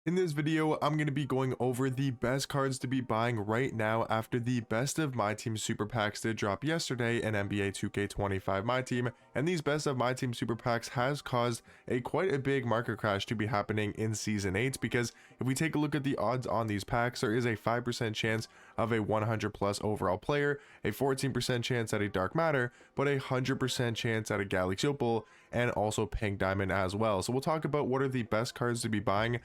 In this video, I'm going to be going over the best cards to be buying right now after the best of my team super packs did drop yesterday in NBA 2K25 My Team, and these best of my team super packs has caused quite a big market crash to be happening in season 8, because if we take a look at the odds on these packs, there is a 5% chance of a 100 plus overall player, a 14% chance at a dark matter, but a 100% chance at a galaxy opal, and also pink diamond as well. So we'll talk about what are the best cards to be buying,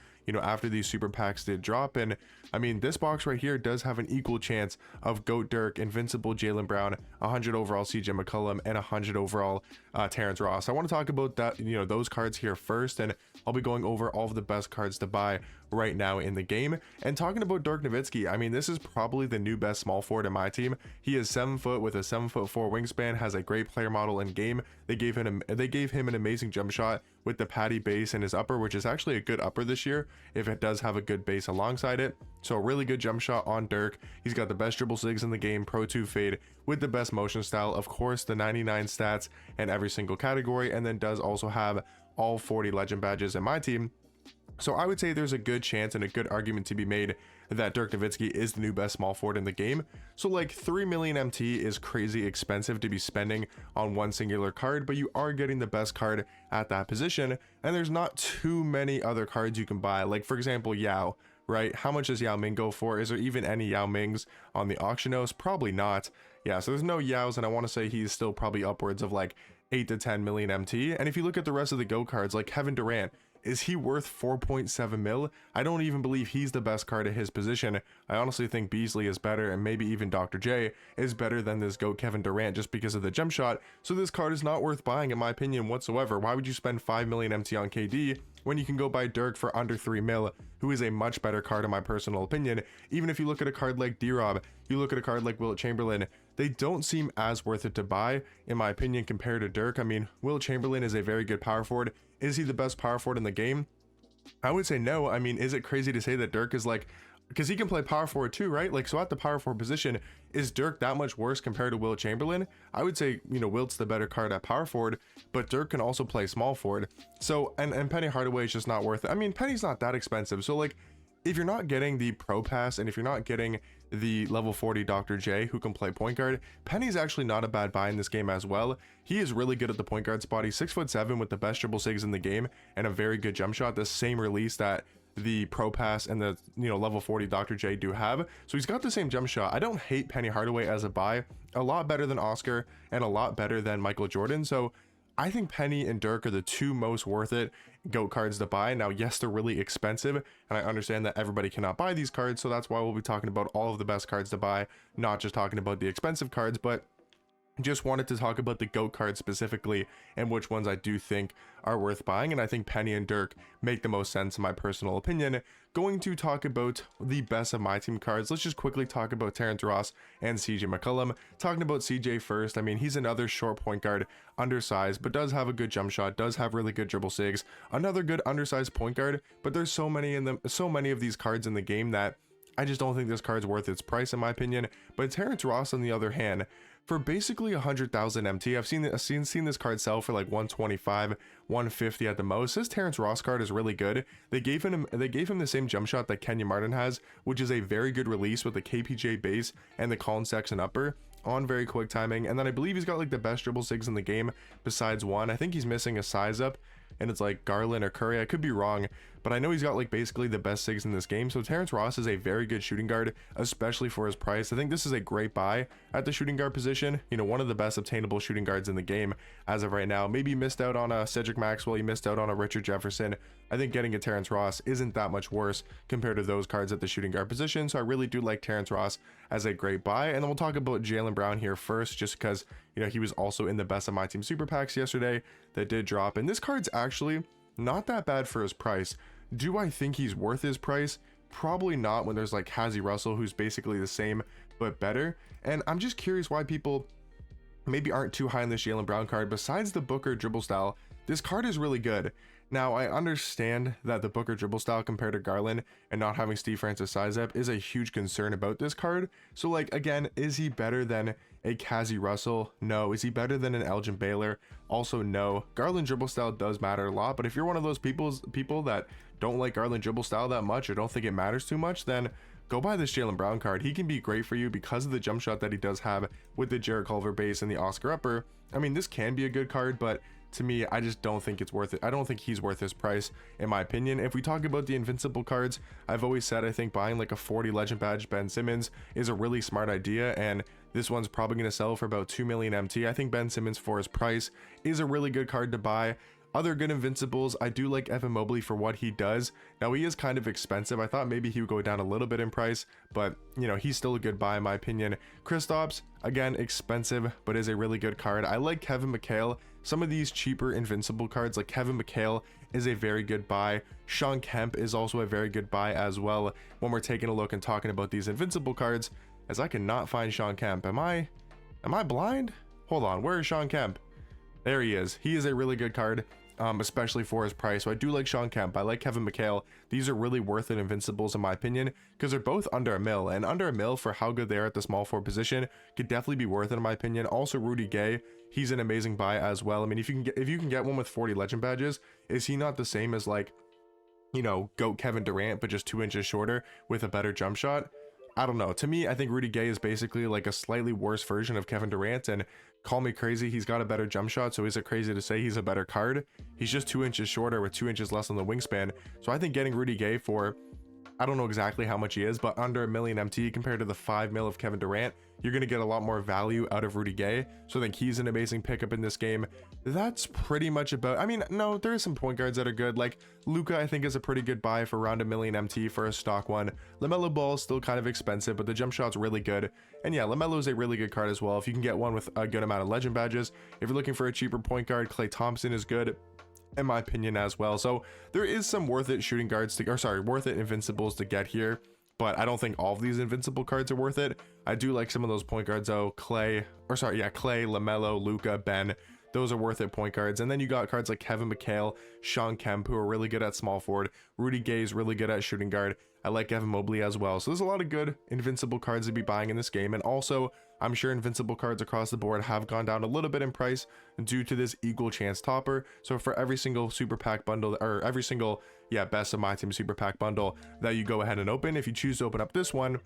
after these super packs did drop. And I mean, this box right here does have an equal chance of GOAT Dirk, Invincible Jaylen Brown, 100 overall CJ McCollum, and 100 overall Terrence Ross. I want to talk about that, those cards here first, and I'll be going over all of the best cards to buy right now in the game. And talking about Dirk Nowitzki, I mean, this is probably the new best small forward in my team. He is 7 foot with a 7'4" wingspan, has a great player model in game. They gave him an amazing jump shot with the patty base in his upper, which is actually a good upper this year if it does have a good base alongside it. So a really good jump shot on Dirk. He's got the best dribble sigs in the game, Pro 2 fade with the best motion style, of course the 99 stats in every single category, and then does also have all 40 legend badges in my team. So I would say there's a good chance and a good argument to be made that Dirk Nowitzki is the new best small forward in the game. So like 3 million MT is crazy expensive to be spending on one singular card, but you are getting the best card at that position, and there's not too many other cards you can buy. Like for example, Yao, right? How much does Yao Ming go for? Is there even any Yao Mings on the auction house? Probably not. Yeah, so there's no Yaos, and I want to say he's still probably upwards of like 8 to 10 million MT. And if you look at the rest of the GO cards, like Kevin Durant, is he worth 4.7 mil? I don't even believe he's the best card at his position. I honestly think Beasley is better, and maybe even Dr. J is better than this GOAT Kevin Durant just because of the jump shot. So this card is not worth buying in my opinion whatsoever. Why would you spend 5 million MT on KD when you can go buy Dirk for under 3 mil, who is a much better card in my personal opinion? Even if you look at a card like D-Rob, you look at a card like Wilt Chamberlain, they don't seem as worth it to buy in my opinion compared to Dirk. I mean, Wilt Chamberlain is a very good power forward. Is he the best power forward in the game? I would say no. I mean, is it crazy to say that Dirk is like, because he can play power forward too, right? Like, so at the power forward position, is Dirk that much worse compared to Wilt Chamberlain? I would say, Wilt's the better card at power forward, but Dirk can also play small forward. So, and Penny Hardaway is just not worth it. I mean, Penny's not that expensive. So like, if you're not getting the Pro Pass, and if you're not getting the level 40 Dr. J who can play point guard, Penny's actually not a bad buy in this game as well. He is really good at the point guard spot. He's 6'7" with the best dribble sigs in the game and a very good jump shot, the same release that the Pro Pass and the level 40 Dr. J do have. So he's got the same jump shot. I don't hate Penny Hardaway as a buy. A lot better than Oscar and a lot better than Michael Jordan. So I think Penny and Dirk are the two most worth it GOAT cards to buy. Now, yes, they're really expensive, and I understand that everybody cannot buy these cards, so that's why we'll be talking about all of the best cards to buy, not just talking about the expensive cards, but just wanted to talk about the GOAT cards specifically and which ones I do think are worth buying. And I think Penny and Dirk make the most sense in my personal opinion. Going to talk about the best of my team cards. Let's just quickly talk about Terrence Ross and CJ McCollum. Talking about CJ first, I mean, he's another short point guard, undersized, but does have a good jump shot, does have really good dribble sigs, another good undersized point guard. But there's so many of these cards in the game that I just don't think this card's worth its price in my opinion. But Terrence Ross, on the other hand, for basically 100,000 MT, I've seen this card sell for like 125, 150 at the most. This Terrence Ross card is really good. They gave him the same jump shot that Kenyon Martin has, which is a very good release with the KPJ base and the Colin Sexton upper on very quick timing. And then I believe he's got like the best dribble sigs in the game besides one. I think he's missing a size up, and it's like Garland or Curry. I could be wrong, but I know he's got like basically the best sigs in this game. So Terrence Ross is a very good shooting guard, especially for his price. I think this is a great buy at the shooting guard position. One of the best obtainable shooting guards in the game as of right now. Maybe you missed out on a Cedric Maxwell, you missed out on a Richard Jefferson. I think getting a Terrence Ross isn't that much worse compared to those cards at the shooting guard position. So I really do like Terrence Ross as a great buy. And then we'll talk about Jaylen Brown here first, just because he was also in the best of my team super packs yesterday that did drop, and this card's actually not that bad for his price. Do I think he's worth his price? Probably not, when there's like Hazy Russell, who's basically the same but better. And I'm just curious why people maybe aren't too high on this Jaylen Brown card. Besides the Booker dribble style, this card is really good. Now, I understand that the Booker dribble style compared to Garland and not having Steve Francis size up is a huge concern about this card. So like, again, is he better than a Cassie Russell? No. Is he better than an Elgin Baylor? Also no. Garland dribble style does matter a lot, but if you're one of those people that don't like Garland dribble style that much or don't think it matters too much, then go buy this Jaylen Brown card. He can be great for you because of the jump shot that he does have with the Jarrett Culver base and the Oscar upper. I mean, this can be a good card, but to me, I just don't think it's worth it. I don't think he's worth his price, in my opinion. If we talk about the Invincible cards, I've always said I think buying like a 40 Legend Badge Ben Simmons is a really smart idea, and this one's probably going to sell for about 2 million MT. I think Ben Simmons, for his price, is a really good card to buy. Other good Invincibles, I do like Evan Mobley for what he does. Now, he is kind of expensive. I thought maybe he would go down a little bit in price, but, you know, he's still a good buy in my opinion. Kristaps, again, expensive, but is a really good card. I like Kevin McHale. Some of these cheaper Invincible cards, like Kevin McHale, is a very good buy. Sean Kemp is also a very good buy as well when we're taking a look and talking about these Invincible cards, as I cannot find Sean Kemp. Am I blind? Hold on, where is Sean Kemp? There he is. He is a really good card. Especially for his price. So I do like Sean Kemp. I like Kevin McHale. These are really worth it Invincibles in my opinion, because they're both under a mil, and under a mil for how good they are at the small forward position could definitely be worth it in my opinion. Also Rudy Gay, he's an amazing buy as well. I mean, if you can get one with 40 Legend Badges, is he not the same as, like, you know, GOAT Kevin Durant, but just 2 inches shorter with a better jump shot? I don't know. To me, I think Rudy Gay is basically like a slightly worse version of Kevin Durant, and call me crazy, he's got a better jump shot, so is it crazy to say he's a better card? He's just 2 inches shorter with 2 inches less on the wingspan. So I think getting Rudy Gay for, I don't know exactly how much he is, but under a million MT compared to the 5 mil of Kevin Durant, you're going to get a lot more value out of Rudy Gay. So I think he's an amazing pickup in this game. That's pretty much about, I mean, no, there are some point guards that are good. Like Luka, I think is a pretty good buy for around a million MT for a stock one. LaMelo Ball is still kind of expensive, but the jump shot's really good. And yeah, LaMelo is a really good card as well. If you can get one with a good amount of Legend Badges. If you're looking for a cheaper point guard, Klay Thompson is good, in my opinion, as well. So there is some worth it shooting guards to, or sorry, worth it Invincibles to get here, but I don't think all of these Invincible cards are worth it. I do like some of those point guards though. Klay, LaMelo, Luka, Ben, those are worth it point guards. And then you got cards like Kevin McHale, Sean Kemp, who are really good at small forward. Rudy Gay is really good at shooting guard. I like Evan Mobley as well. So there's a lot of good Invincible cards to be buying in this game. And also, I'm sure Invincible cards across the board have gone down a little bit in price due to this equal chance topper. So for every single super pack bundle, or every single, best of my team super pack bundle that you go ahead and open, if you choose to open up this one,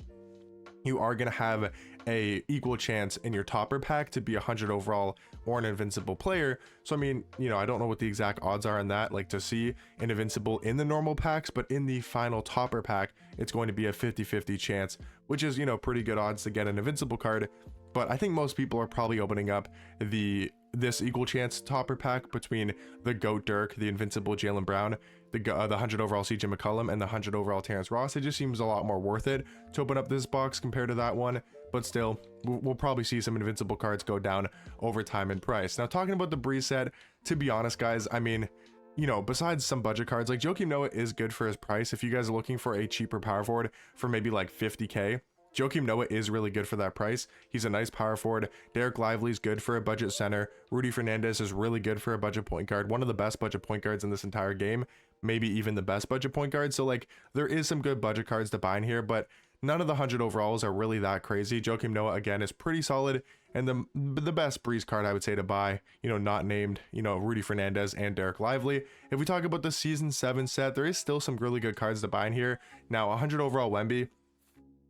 you are going to have a equal chance in your topper pack to be 100 overall or an Invincible player. So I mean, you know, I don't know what the exact odds are on that, like to see an Invincible in the normal packs, but in the final topper pack, it's going to be a 50-50 chance, which is, you know, pretty good odds to get an Invincible card. But I think most people are probably opening up this equal chance topper pack between the GOAT Dirk, the Invincible Jaylen Brown, the 100 overall CJ McCollum, and the 100 overall Terrence Ross. It just seems a lot more worth it to open up this box compared to that one. But still, we'll probably see some Invincible cards go down over time in price. Now, talking about the Breeze set, to be honest, guys, I mean, you know, besides some budget cards, like Joakim Noah is good for his price. If you guys are looking for a cheaper power forward for maybe like 50K, Joakim Noah is really good for that price. He's a nice power forward. Derek Lively's good for a budget center. Rudy Fernandez is really good for a budget point guard. One of the best budget point guards in this entire game. Maybe even the best budget point guard. So like, there is some good budget cards to buy in here, but none of the 100 overalls are really that crazy. Joakim Noah, again, is pretty solid. And the best Breeze card I would say to buy, you know, not named, you know, Rudy Fernandez and Derek Lively. If we talk about the Season 7 set, there is still some really good cards to buy in here. Now, 100 overall Wemby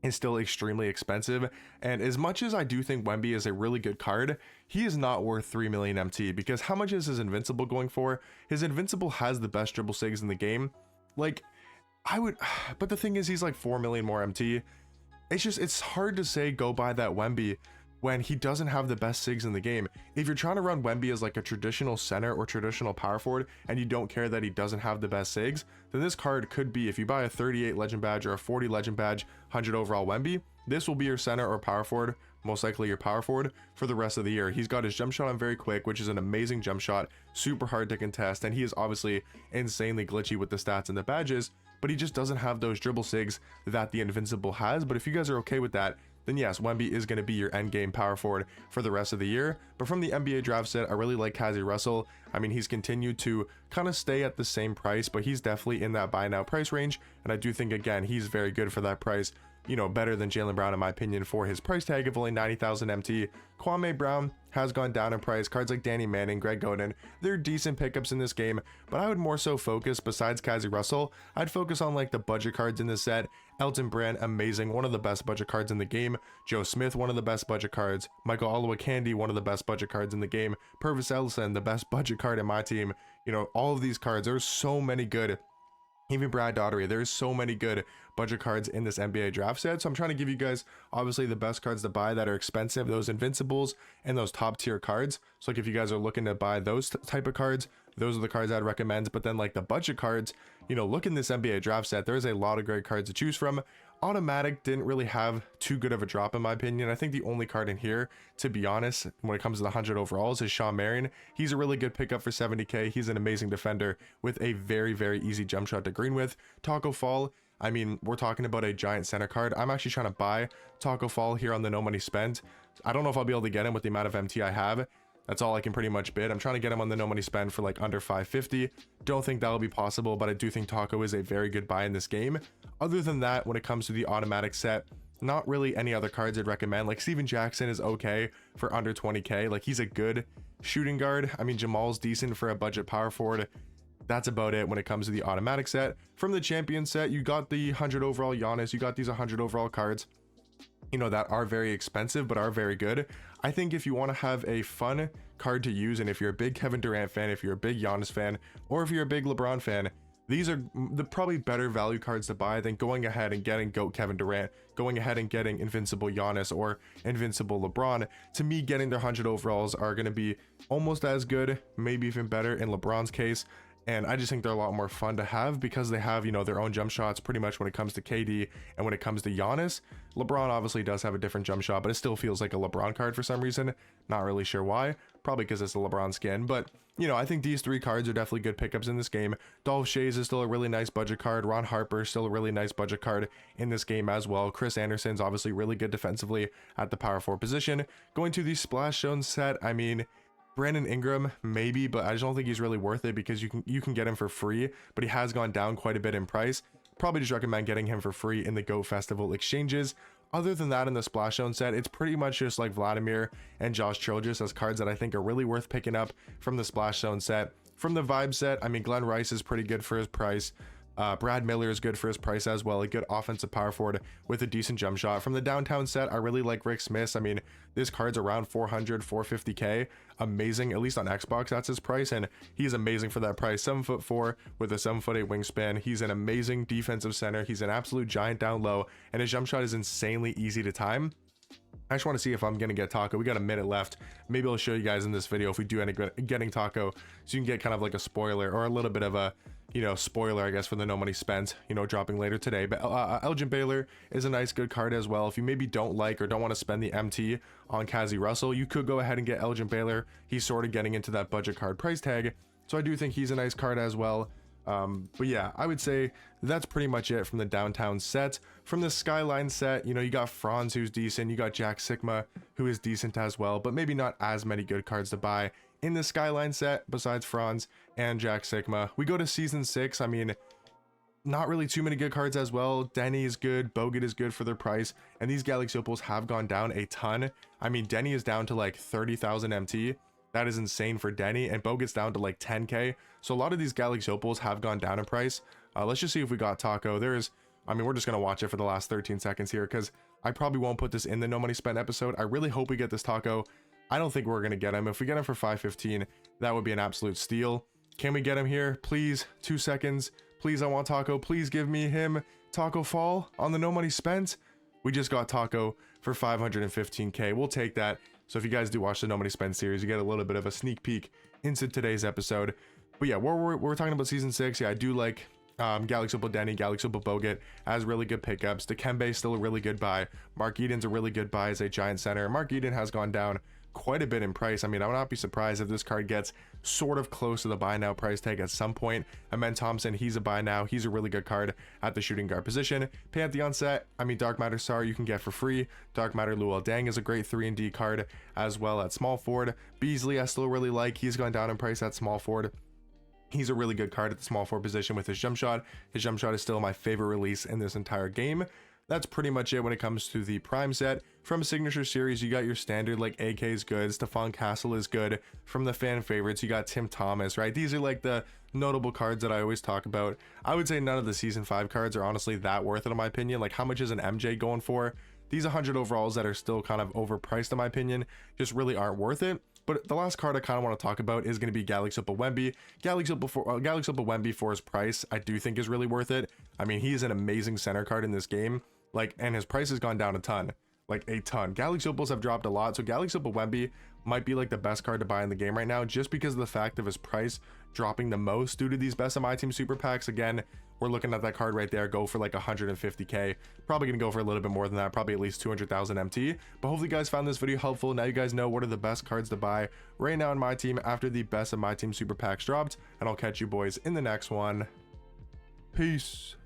is still extremely expensive, and as much as I do think Wemby is a really good card, he is not worth 3 million MT, because how much is his Invincible going for? His Invincible has the best dribble sigs in the game. Like, but the thing is, he's like 4 million more MT. It's hard to say go buy that Wemby when he doesn't have the best sigs in the game. If you're trying to run Wemby as like a traditional center or traditional power forward, and you don't care that he doesn't have the best sigs, then this card could be, if you buy a 38 Legend Badge or a 40 Legend Badge, 100 overall Wemby, this will be your center or power forward, most likely your power forward, for the rest of the year. He's got his jump shot on very quick, which is an amazing jump shot, super hard to contest, and he is obviously insanely glitchy with the stats and the badges, but he just doesn't have those dribble sigs that the Invincible has. But if you guys are okay with that, then yes, Wemby is going to be your end game power forward for the rest of the year. But from the NBA draft set, I really like Kazi Russell. I mean, he's continued to kind of stay at the same price, but he's definitely in that buy now price range. And I do think, again, he's very good for that price. You know, better than Jaylen Brown in my opinion for his price tag of only 90,000 MT. Kwame Brown has gone down in price. Cards like Danny Manning, Greg Oden, they're decent pickups in this game, but I would more so focus, besides Kazi Russell, I'd focus on like the budget cards in this set. Elton Brand, amazing, one of the best budget cards in the game. Joe Smith, one of the best budget cards. Michael Olowokandi, one of the best budget cards in the game. Purvis Ellison, the best budget card in my team. You know, all of these cards, there's so many good. Even Brad Daugherty, there's so many good budget cards in this NBA draft set. So I'm trying to give you guys obviously the best cards to buy that are expensive, those invincibles and those top tier cards. So like if you guys are looking to buy those type of cards, those are the cards I'd recommend. But then like the budget cards, you know, look in this NBA draft set, there's a lot of great cards to choose from. Automatic didn't really have too good of a drop in my opinion. I think the only card in here, to be honest, when it comes to the 100 overalls, is Shawn Marion. He's a really good pickup for 70k. He's an amazing defender with a very, very easy jump shot to green with. Taco Fall, I mean, we're talking about a giant center card. I'm actually trying to buy Taco Fall here on the no money spent. I don't know if I'll be able to get him with the amount of MT I have. That's all I can pretty much bid. I'm trying to get him on the no money spend for like under 550. Don't think that'll be possible, but I do think Taco is a very good buy in this game. Other than that, when it comes to the automatic set, not really any other cards I'd recommend. Like Steven Jackson is okay for under 20k. Like he's a good shooting guard. I mean, Jamal's decent for a budget power forward. That's about it when it comes to the automatic set. From the champion set, you got the 100 overall Giannis. You got these 100 overall cards, you know, that are very expensive but are very good. I think if you want to have a fun card to use, and if you're a big Kevin Durant fan, if you're a big Giannis fan, or if you're a big LeBron fan, these are the probably better value cards to buy than going ahead and getting GOAT Kevin Durant, going ahead and getting Invincible Giannis or Invincible LeBron. To me, getting their 100 overalls are going to be almost as good, maybe even better in LeBron's case. And I just think they're a lot more fun to have because they have, you know, their own jump shots pretty much when it comes to KD and when it comes to Giannis. LeBron obviously does have a different jump shot, but it still feels like a LeBron card for some reason. Not really sure why. Probably because it's a LeBron skin. But, you know, I think these three cards are definitely good pickups in this game. Dolph Schayes is still a really nice budget card. Ron Harper is still a really nice budget card in this game as well. Chris Anderson's obviously really good defensively at the power forward position. Going to the Splash Zone set, I mean, Brandon Ingram maybe, but I just don't think he's really worth it because you can get him for free, but he has gone down quite a bit in price. Probably just recommend getting him for free in the GOAT Festival exchanges. Other than that, in the Splash Zone set, it's pretty much just like Vladimir and Josh Childress as cards that I think are really worth picking up from the Splash Zone set. From the Vibe set, I mean, Glenn Rice is pretty good for his price. Brad Miller is good for his price as well, a good offensive power forward with a decent jump shot. From the downtown set, I really like Rick Smith. I mean, this card's around 400, 450k. Amazing, at least on Xbox, that's his price, and he's amazing for that price. 7'4" with a 7'8" wingspan. He's an amazing defensive center. He's an absolute giant down low, and his jump shot is insanely easy to time. I just want to see if I'm going to get Taco. We got a minute left. Maybe I'll show you guys in this video if we do end up getting Taco, so you can get kind of like a spoiler or a little bit of a, you know, spoiler, I guess, for the no money spent, you know, dropping later today. But Elgin Baylor is a nice good card as well. If you maybe don't like or don't want to spend the MT on Kazi Russell, you could go ahead and get Elgin Baylor. He's sort of getting into that budget card price tag, so I do think he's a nice card as well. But yeah, I would say that's pretty much it from the downtown set. From the Skyline set, you know, you got Franz, who's decent. You got Jack Sigma, who is decent as well, but maybe not as many good cards to buy in the Skyline set besides Franz and Jack Sigma. We go to season 6. I mean, not really too many good cards as well. Denny is good, Bogut is good for their price, and these Galaxy Opals have gone down a ton. I mean, Denny is down to like 30,000 MT. That is insane for Denny, and Bogut's down to like 10k. So a lot of these Galaxy Opals have gone down in price. Let's just see if we got Taco. I mean, we're just gonna watch it for the last 13 seconds here because I probably won't put this in the no money spent episode. I really hope we get this Taco. I don't think we're gonna get him. If we get him for 515, that would be an absolute steal. Can we get him here, please? 2 seconds, please. I want Taco. Please give me him. Taco Fall on the no money spent. We just got Taco for 515k. We'll take that. So if you guys do watch the No Money Spend series, you get a little bit of a sneak peek into today's episode. But yeah, we're talking about season 6. Yeah, I do like Galaxy Opal Denny, Galaxy Opal Bogut as really good pickups. Dikembe still a really good buy. Mark Eden's a really good buy as a giant center. Mark Eden has gone down quite a bit in price. I mean, I would not be surprised if this card gets sort of close to the buy now price tag at some point. Amen Thompson, he's a buy now. He's a really good card at the shooting guard position. Pantheon set, I mean, Dark Matter Sar you can get for free. Dark Matter Luol Deng is a great 3-and-D card as well at small forward. Beasley I still really like. He's gone down in price at small forward. He's a really good card at the small forward position with his jump shot. His jump shot is still my favorite release in this entire game. That's pretty much it when it comes to the prime set. From signature series, you got your standard like AK is good, Stephon Castle is good. From the fan favorites, you got Tim Thomas, right? These are like the notable cards that I always talk about. I would say none of the season 5 cards are honestly that worth it in my opinion. Like, how much is an MJ going for? These 100 overalls that are still kind of overpriced in my opinion just really aren't worth it. But the last card I kind of want to talk about is going to be Galaxy Opal Wemby. Galaxy Opal Wemby for his price, I do think is really worth it. I mean, he is an amazing center card in this game. Like, and his price has gone down a ton, like a ton. Galaxy Opals have dropped a lot, so Galaxy Opal Wemby might be like the best card to buy in the game right now, just because of the fact of his price dropping the most due to these best of my team super packs. Again, we're looking at that card right there, go for like 150k, probably gonna go for a little bit more than that, probably at least 200,000 MT. But hopefully you guys found this video helpful. Now you guys know what are the best cards to buy right now in my team after the best of my team super packs dropped, and I'll catch you boys in the next one. Peace.